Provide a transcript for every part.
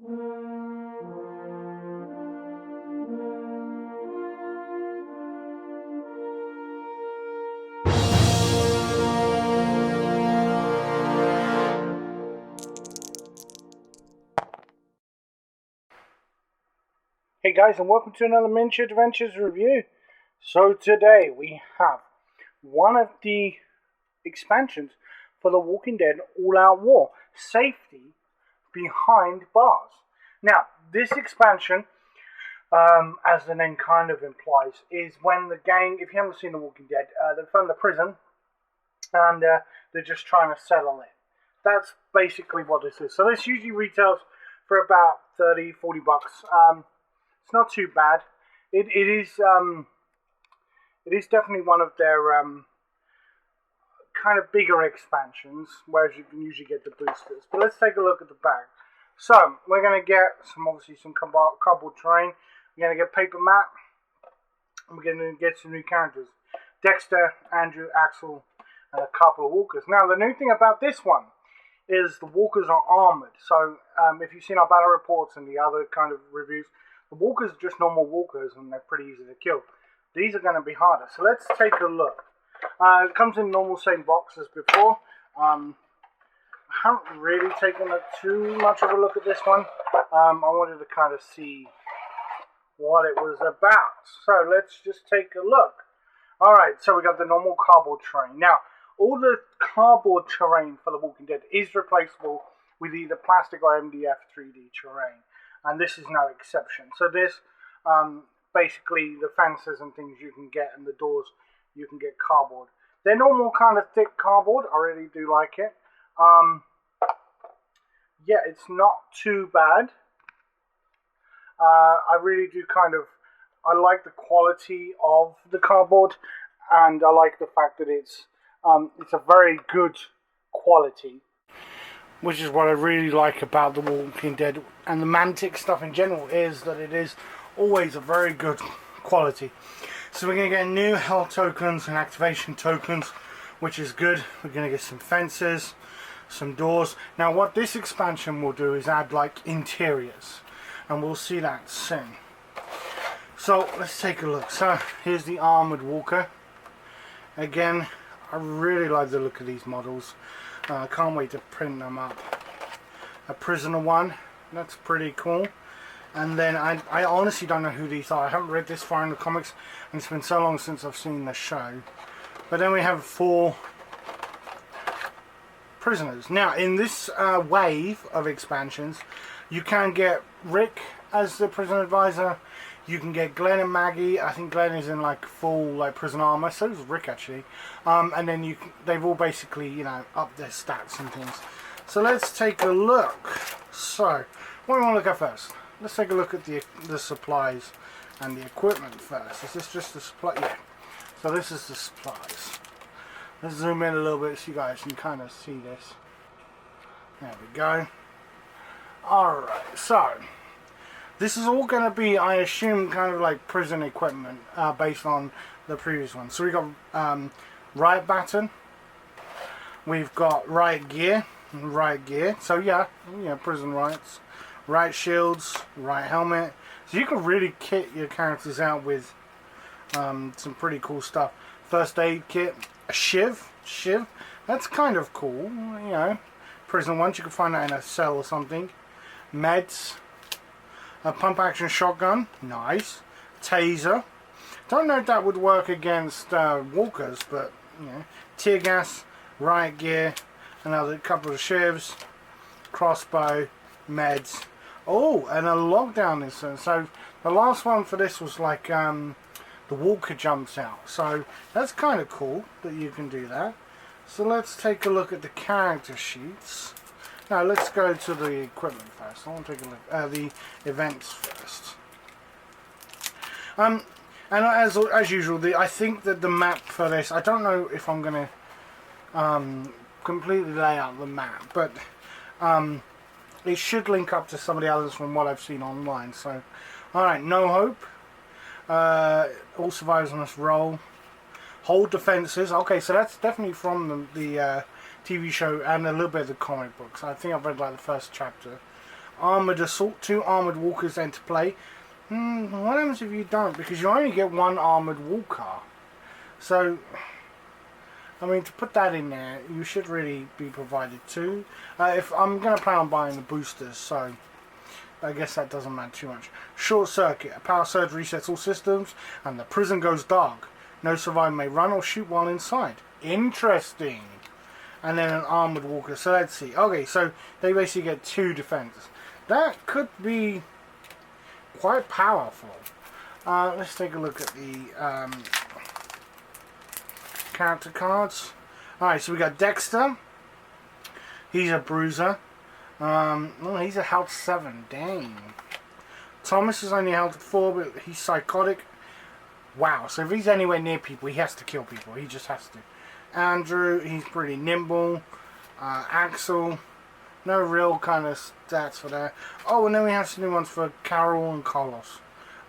Hey guys, and welcome to another Miniature Adventures review. So today we have one of the expansions for The Walking Dead All-Out War, Safety Behind Bars. Now, this expansion, as the name kind of implies, is when the gang, if you haven't seen The Walking Dead, they're from the prison and they're just trying to settle it. That's basically what this is. So this usually retails for about 30, 40 bucks. It's not too bad. It is definitely one of their kind of bigger expansions, whereas you can usually get the boosters. But let's take a look at the back. So we're going to get some cardboard terrain. We're going to get paper mat. And we're going to get some new characters: Dexter, Andrew, Axel, and a couple of walkers. Now the new thing about this one is the walkers are armored. So if you've seen our battle reports and the other kind of reviews, the walkers are just normal walkers and they're pretty easy to kill. These are going to be harder. So let's take a look. It comes in normal same box as before. I haven't really taken too much of a look at this one. I wanted to kind of see what it was about. So let's just take a look. Alright, so we got the normal cardboard terrain. Now, all the cardboard terrain for The Walking Dead is replaceable with either plastic or MDF 3D terrain. And this is no exception. So this, basically the fences and things you can get, and the doors you can get cardboard. They're normal kind of thick cardboard. I really do like it. Yeah, it's not too bad. I really do I like the quality of the cardboard, and I like the fact that it's a very good quality. Which is what I really like about The Walking Dead and the Mantic stuff in general, is that it is always a very good quality. So we're going to get new health tokens and activation tokens, which is good. We're going to get some fences, some doors. Now what this expansion will do is add like interiors, and we'll see that soon. So let's take a look. So here's the armored walker. Again, I really like the look of these models. I can't wait to print them up. A prisoner one, that's pretty cool. And then I honestly don't know who these are. I haven't read this far in the comics, and it's been so long since I've seen the show. But then we have 4 prisoners. Now in this wave of expansions, you can get Rick as the prison advisor. You can get Glenn and Maggie. I think Glenn is in like full prison armor. So is Rick actually. And then they've all basically upped their stats and things. So let's take a look. So what do we want to look at first? Let's take a look at the supplies and the equipment first. Is this just the supply? Yeah. So this is the supplies. Let's zoom in a little bit so you guys can kind of see this. There we go. Alright, so this is all going to be, I assume, kind of like prison equipment based on the previous one. So we got riot baton, we've got riot gear. So yeah, prison riots, riot shields, riot helmet. So you can really kit your characters out with some pretty cool stuff. First aid kit, a shiv. That's kind of cool. Prison ones, you can find that in a cell or something. Meds. A pump action shotgun, nice. Taser. Don't know if that would work against walkers, but tear gas, riot gear, another couple of shivs, crossbow, meds. Oh, and a lockdown this one. So the last one for this was like the walker jumps out. So that's kind of cool that you can do that. So let's take a look at the character sheets. Now let's go to the equipment first. I want to take a look at the events first. And as usual, I think that the map for this, I don't know if I'm going to completely lay out the map, but it should link up to some of the others from what I've seen online. So, alright, no hope. All survivors must roll. Hold defenses. Okay, so that's definitely from the TV show and a little bit of the comic books. I think I've read like the first chapter Armored Assault. 2 armored walkers enter play. What happens if you don't? Because you only get 1 armored walker. So, I mean, to put that in there, you should really be provided 2. If I'm going to plan on buying the boosters, so I guess that doesn't matter too much. Short circuit. A power surge resets all systems, and the prison goes dark. No survivor may run or shoot while inside. Interesting. And then an armored walker. So let's see. Okay, so they basically get 2 defenses. That could be quite powerful. Let's take a look at the character cards. Alright, so we got Dexter. He's a bruiser. Oh, he's a health 7. Dang. Thomas is only health 4, but he's psychotic. Wow, so if he's anywhere near people, he has to kill people. He just has to. Andrew, he's pretty nimble. Axel, no real kind of stats for that. Oh, and then we have some new ones for Carol and Carlos.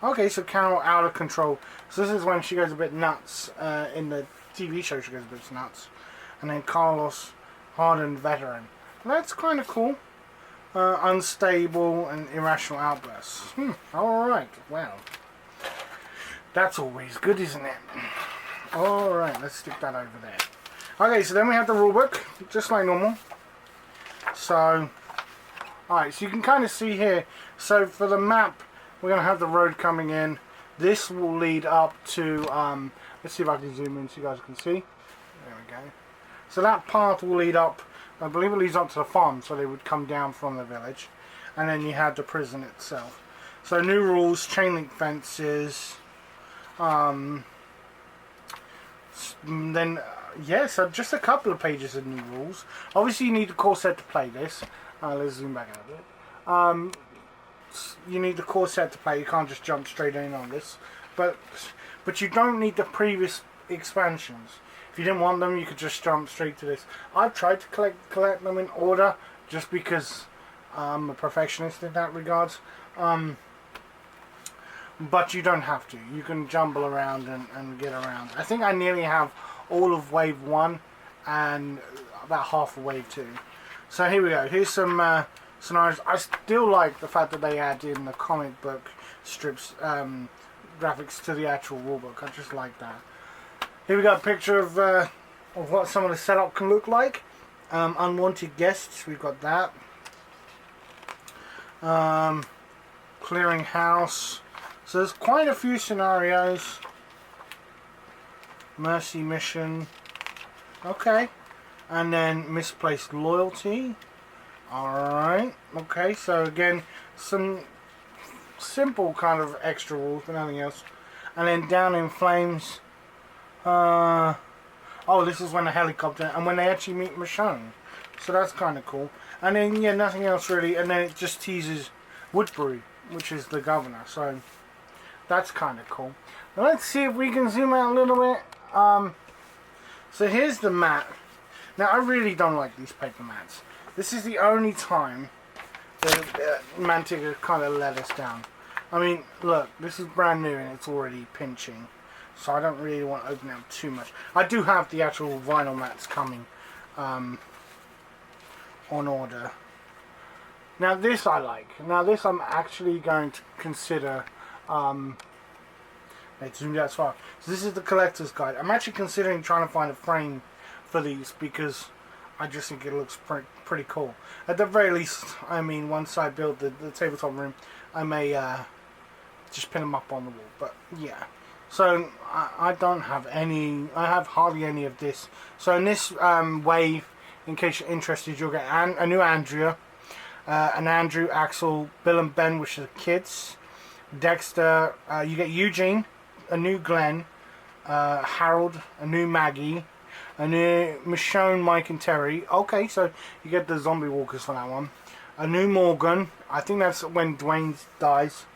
Okay, so Carol, out of control. So this is when she goes a bit nuts. In the TV show, she goes a bit nuts. And then Carlos, hardened veteran. That's kind of cool. Unstable and irrational outbursts. Alright, well. That's always good, isn't it? Alright, let's stick that over there. Okay, so then we have the rulebook, just like normal. So, alright, so you can kind of see here. So for the map, we're going to have the road coming in. This will lead up to, let's see if I can zoom in so you guys can see. There we go. So that path will lead up, I believe it leads up to the farm, so they would come down from the village. And then you have the prison itself. So new rules, chain link fences. So just a couple of pages of new rules. Obviously you need the core set to play this. Let's zoom back a bit. You need the core set to play. You can't just jump straight in on this. But you don't need the previous expansions. If you didn't want them, you could just jump straight to this. I've tried to collect them in order, just because I'm a perfectionist in that regards. But you don't have to. You can jumble around and get around. I think I nearly have all of Wave 1 and about half of Wave 2. So here we go. Here's some scenarios. I still like the fact that they add in the comic book strips graphics to the actual rulebook. I just like that. Here we got a picture of what some of the setup can look like. Unwanted guests. We've got that. Clearing house. So there's quite a few scenarios. Mercy mission. Okay. And then misplaced loyalty. Alright. Okay, so again, some simple kind of extra rules, but nothing else. And then down in flames. Oh, this is when the helicopter, and when they actually meet Michonne. So that's kind of cool. And then, yeah, nothing else really. And then it just teases Woodbury, which is the governor. So that's kind of cool. Now let's see if we can zoom out a little bit. So here's the mat. Now I really don't like these paper mats. This is the only time that Mantica kind of let us down. I mean, look, this is brand new and it's already pinching. So I don't really want to open it up too much. I do have the actual vinyl mats coming on order. Now this I like. Now this I'm actually going to consider. Let's zoom that far. So this is the collector's guide. I'm actually considering trying to find a frame for these because I just think it looks pretty cool. At the very least, I mean, once I build the tabletop room, I may just pin them up on the wall. But yeah. So I don't have any. I have hardly any of this. So in this wave, in case you're interested, you'll get a new Andrea, an Andrew, Axel, Bill and Ben, which are the kids. Dexter, you get Eugene, a new Glenn, Harold, a new Maggie, a new Michonne, Mike and Terry. Okay, so you get the zombie walkers for that one. A new Morgan, I think that's when Dwayne dies.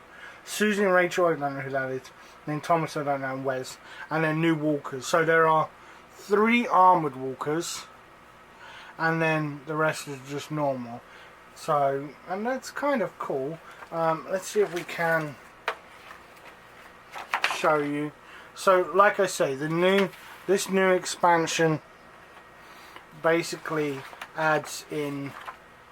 Susie and Rachel, I don't know who that is. And then Thomas, I don't know, and Wes. And then new walkers. So there are 3 armoured walkers. And then the rest is just normal. So, and that's kind of cool. Let's see if we can show you. So, like I say, this new expansion basically adds in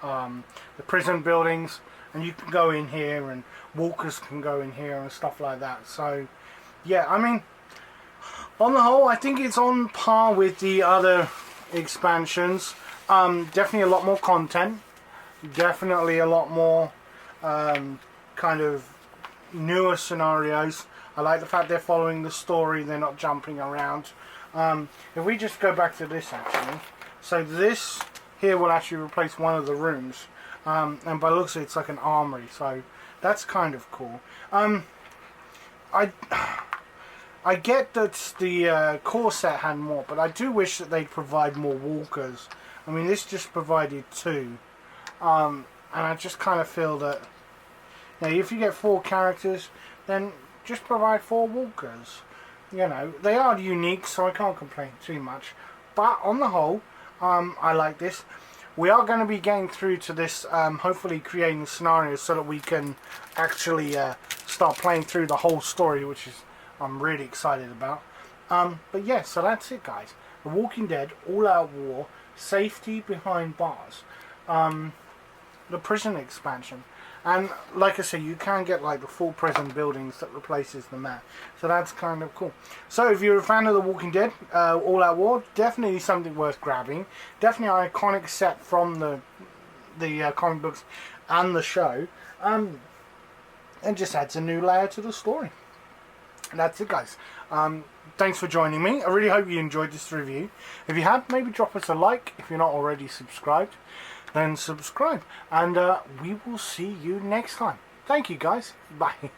the prison buildings, and you can go in here, and walkers can go in here and stuff like that. So yeah, I mean, on the whole, I think it's on par with the other expansions. Definitely a lot more content, definitely a lot more kind of newer scenarios. I like the fact they're following the story, they're not jumping around. If we just go back to this actually, so this here will actually replace one of the rooms, and by the looks of it, it's like an armory, so that's kind of cool. I get that the core set had more, but I do wish that they'd provide more walkers. I mean, this just provided 2, and I just kind of feel that, you know, if you get 4 characters, then just provide 4 walkers. You know, they are unique, so I can't complain too much. But on the whole, I like this. We are going to be getting through to this, hopefully creating scenarios so that we can actually start playing through the whole story, which is I'm really excited about. But yeah, so that's it, guys. The Walking Dead All Out War, Safety Behind Bars, the prison expansion. And like I say, you can get like the full prison buildings that replaces the map, so that's kind of cool. So if you're a fan of The Walking Dead All Out War, definitely something worth grabbing. Definitely an iconic set from the comic books and the show, and just adds a new layer to the story. And that's it, guys. Thanks for joining me. I really hope you enjoyed this review. If you have, maybe drop us a like. If you're not already subscribed, then subscribe. And we will see you next time. Thank you, guys. Bye.